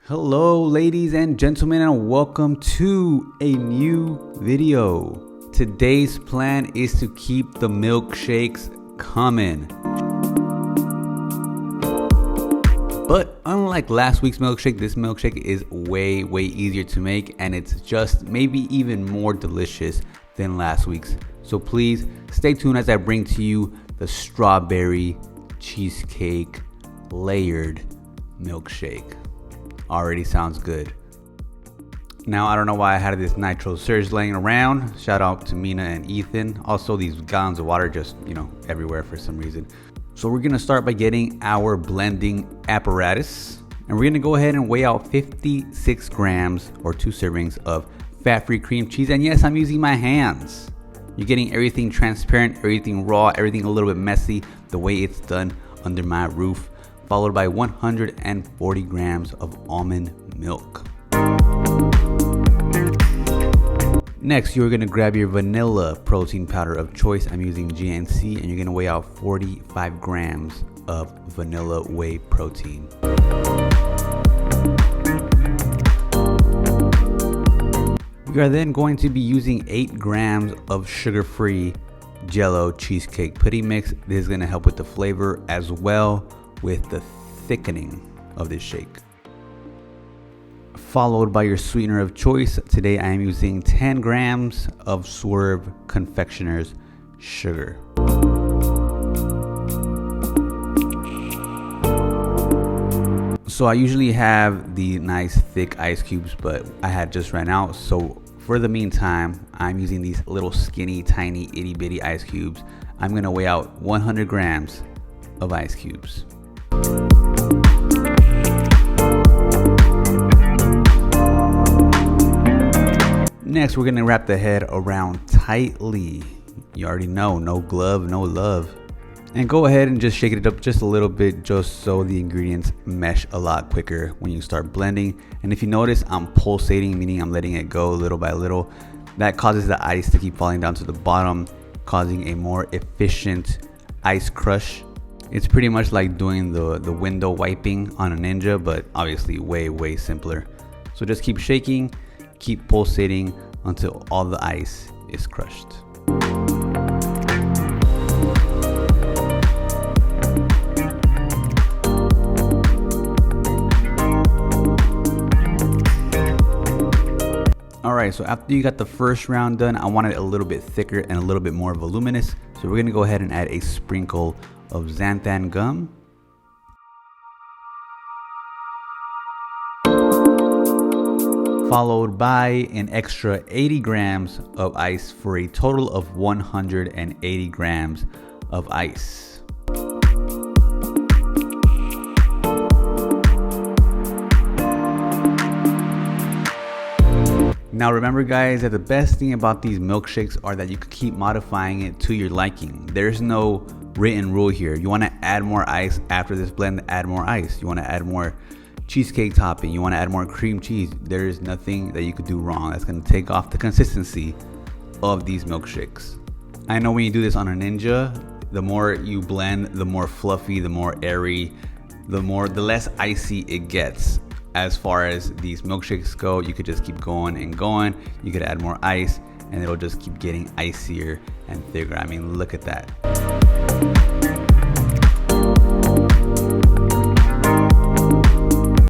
Hello ladies and gentlemen, and welcome to a new video. Today's plan is to keep the milkshakes coming. But unlike last week's milkshake, this milkshake is way easier to make, and it's just maybe even more delicious than last week's. So please stay tuned as I bring to you the strawberry cheesecake layered milkshake. Already sounds good. Now, I don't know why I had this nitro surge laying around. Shout out to Mina and Ethan. Also, these gallons of water just, everywhere for some reason. So we're gonna start by getting our blending apparatus. And we're gonna go ahead and weigh out 56 grams or 2 servings of fat-free cream cheese. And yes, I'm using my hands. You're getting everything transparent, everything raw, everything a little bit messy, the way it's done under my roof. Followed by 140 grams of almond milk. Next, you're gonna grab your vanilla protein powder of choice. I'm using GNC, and you're gonna weigh out 45 grams of vanilla whey protein. We are then going to be using 8 grams of sugar-free jello cheesecake pudding mix. This is gonna help with the flavor as well with the thickening of this shake. Followed by your sweetener of choice. Today I am using 10 grams of Swerve confectioner's sugar. So I usually have the nice thick ice cubes, but I had just ran out. So for the meantime, I'm using these little skinny, tiny, itty bitty ice cubes. I'm gonna weigh out 100 grams of ice cubes. Next, we're gonna wrap the head around tightly. You already know, no glove, no love. And go ahead and just shake it up just a little bit, just so the ingredients mesh a lot quicker when you start blending. And if you notice, I'm pulsating, meaning I'm letting it go little by little. That causes the ice to keep falling down to the bottom, causing a more efficient ice crush. It's pretty much like doing the window wiping on a Ninja, but obviously way simpler. So just keep shaking, keep pulsating until all the ice is crushed. Alright, so after you got the first round done, I want it a little bit thicker and a little bit more voluminous. So we're gonna go ahead and add a sprinkle of xantha gum. Followed by an extra 80 grams of ice for a total of 180 grams of ice. Now remember guys, that the best thing about these milkshakes are that you can keep modifying it to your liking. There's no written rule here. You want to add more ice after this blend, add more ice. You want to add more cheesecake topping, you want to add more cream cheese. There is nothing that you could do wrong that's going to take off the consistency of these milkshakes. I know when you do this on a Ninja, the more you blend, the more fluffy, the more airy, the less icy it gets. As far as these milkshakes go, you could just keep going and going. You could add more ice and it'll just keep getting icier and thicker. I mean, look at that.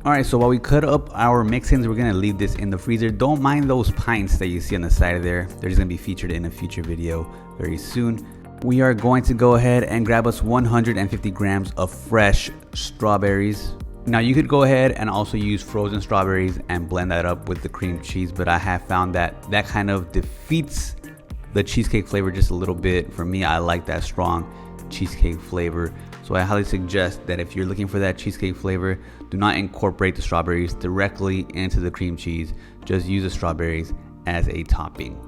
Alright, so while we cut up our mix-ins, we're gonna leave this in the freezer. Don't mind those pints that you see on the side of there. They're just gonna be featured in a future video very soon. We are going to go ahead and grab us 150 grams of fresh strawberries. Now you could go ahead and also use frozen strawberries and blend that up with the cream cheese, but I have found that kind of defeats the cheesecake flavor just a little bit. For me, I like that strong cheesecake flavor. So I highly suggest that if you're looking for that cheesecake flavor, do not incorporate the strawberries directly into the cream cheese. Just use the strawberries as a topping.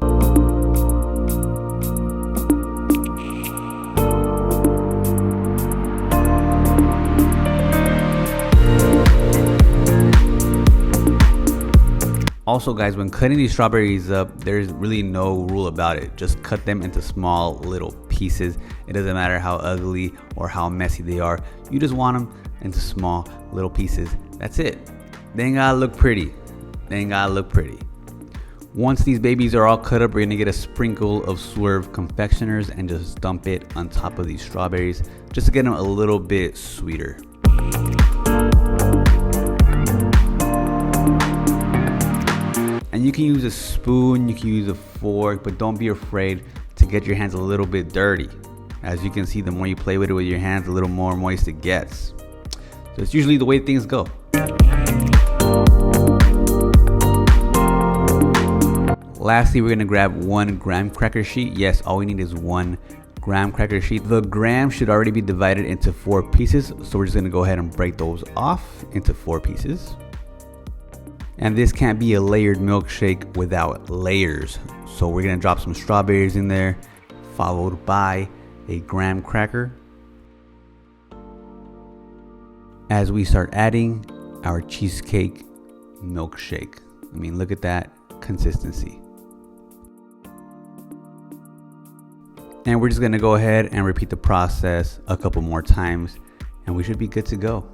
Also guys, when cutting these strawberries up, there's really no rule about it. Just cut them into small little pieces. It doesn't matter how ugly or how messy they are. You just want them into small little pieces. That's it. They ain't gotta look pretty. They ain't gotta look pretty. Once these babies are all cut up, we're gonna get a sprinkle of Swerve confectioners and just dump it on top of these strawberries just to get them a little bit sweeter. And you can use a spoon, you can use a fork, but don't be afraid to get your hands a little bit dirty. As you can see, the more you play with it with your hands, the little more moist it gets. So it's usually the way things go. Lastly, we're gonna grab 1 graham cracker sheet. Yes, all we need is 1 graham cracker sheet. The graham should already be divided into 4 pieces, so we're just gonna go ahead and break those off into 4 pieces. And this can't be a layered milkshake without layers. So we're gonna drop some strawberries in there, followed by a graham cracker. As we start adding our cheesecake milkshake. I mean, look at that consistency. And we're just gonna go ahead and repeat the process a couple more times, and we should be good to go.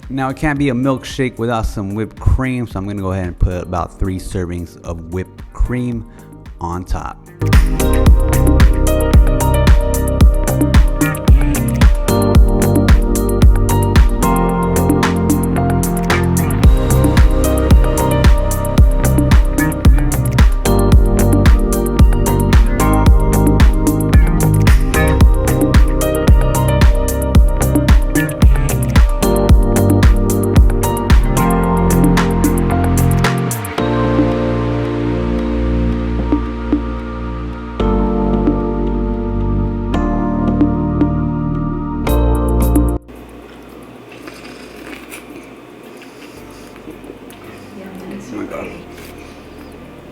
Now it can't be a milkshake without some whipped cream, so I'm gonna go ahead and put about 3 servings of whipped cream on top. Oh my god.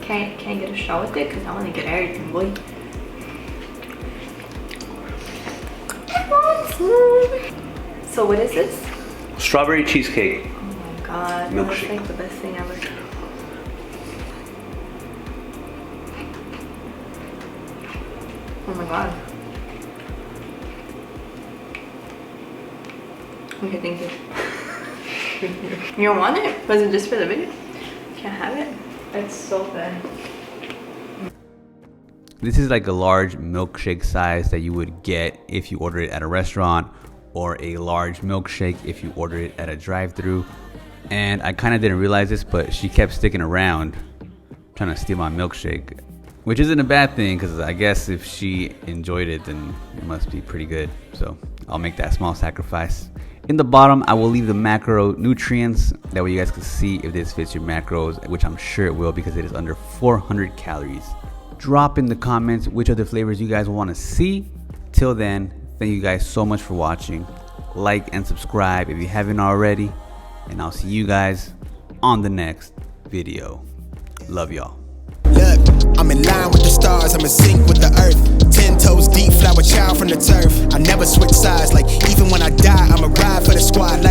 Can't get a shot with it because I want to get everything, boy. So what is this? Strawberry cheesecake. Oh my god, Milkshake. that's like the best thing ever. Oh my god. Okay, thank you. You don't want it? Was it just for the video? Can't have it? It's so good. This is like a large milkshake size that you would get if you order it at a restaurant, or a large milkshake if you order it at a drive-thru. And I kind of didn't realize this, but she kept sticking around trying to steal my milkshake, which isn't a bad thing because I guess if she enjoyed it, then it must be pretty good. So I'll make that small sacrifice. In the bottom, I will leave the macronutrients. That way you guys can see if this fits your macros, which I'm sure it will because it is under 400 calories. Drop in the comments which other flavors you guys want to see. Till then, thank you guys so much for watching. Like and subscribe if you haven't already. And I'll see you guys on the next video. Love y'all. Look, I'm in line with the stars, I'm in sync with the earth. 10 toes deep, flower child from the turf. I never switch sides, like even when I die, I'ma ride for the squad.